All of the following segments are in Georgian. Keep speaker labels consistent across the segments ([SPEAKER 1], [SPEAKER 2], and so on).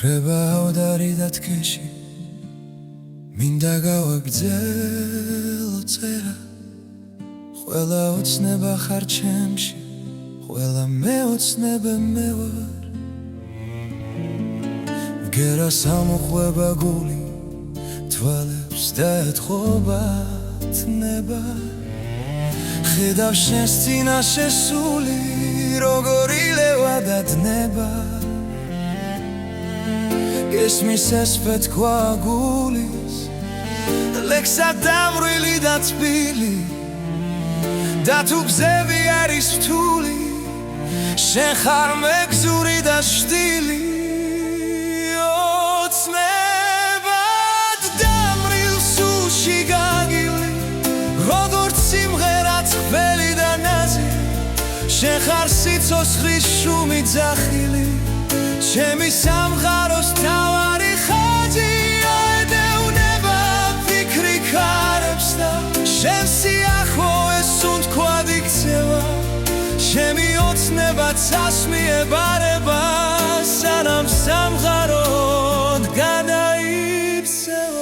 [SPEAKER 1] Kreba odari dat keshi Minda გავაგრძელო წერა ყველა ოცნება ხარ ჩემში ყველა მეოცნებე მე ვარ ვგერა სამუხვება გული თვალებს დაეთხოვა თნება ხედავ შენს წინაშე სული როგორ ილევა და დნება გესმის ეს ფეთქვა გულის ლექსა დამრვილი და თბილი და თუ გზები არის რთული შენ ხარ მეგზური და შტილი ოცნებად დამრილ სულში გაგივლი როგორც სიმღერა წყვილი და ნაზი შენ ხარ სიცოცხლის შუმი ძახილი ჩემი სამყაროს თავარი ხაზი აედეუნება ფიქრი ქარებს და შენ სიახლოვეს უთქვად იქცევა ჩემი ოცნება წასმიებარება სანამ სამყაროდ გადაიქცევა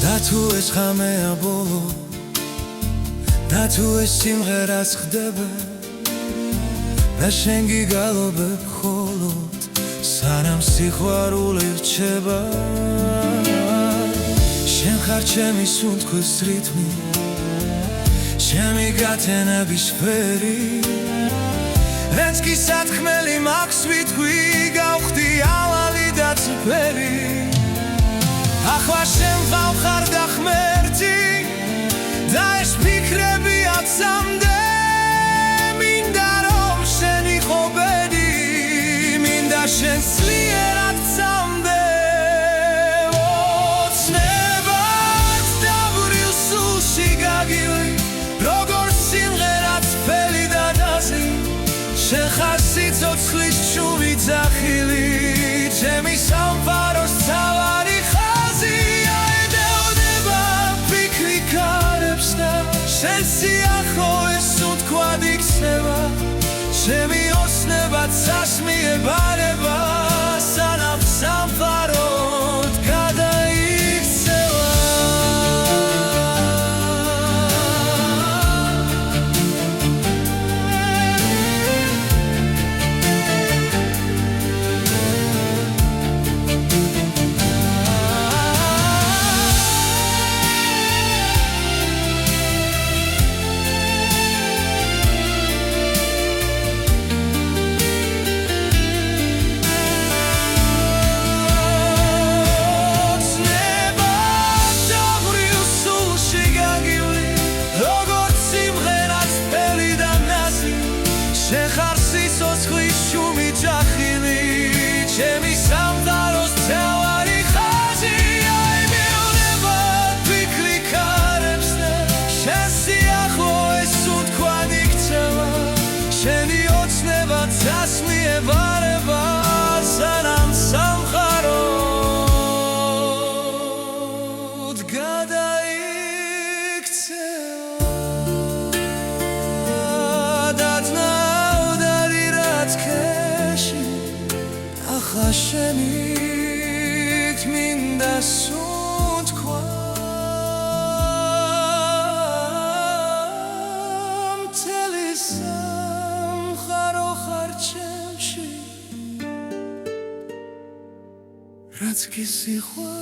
[SPEAKER 1] და თუ ეს ხამეა ბოლო და თუ ეს სიმღერაც ხდება და შენ გიგალობებ მხოლოდ სანამ სიყვარული რჩება შენ ხარ ჩემი სუნთქვის რითმი ჩემი გათენების ფერი რაც კი სათქმელი მაქვს ვიტყვი გავხდი ავალი და წვერი ახლა შენ ხარ და ღმერთი და ეს ფიქრები აცამდე მინდა რომ შენ იყო ბედი მინდა შენ სლიერად წამდე ოცნებად დავრილ სულში გაგივლი როგორც სიმღერა წველი და ნაზი შენ ხარ სიცოცხლის შუმი ძახილი ჩემი სამყაროს თავარი შენ სიახლოვეს უთქვად იქცევა ჩემი ოცნება წასმიებარება სანამ სამყაროდ გადაიქცევა შენ ხარ სიცოცხლის შუმი ძახილი ჩემი სამყაროს თავარი ხაზი აიმეონება ფიქრი ქარებს და შენ სიახლოვეს უთქვად იქცევა შენი ოცნება წასმიებარება სანამ სამყაროდ ახლა შენით მინდა სუნთქვა მთელი სამყარო ხარ ჩემში რაც კი სიყვარულზე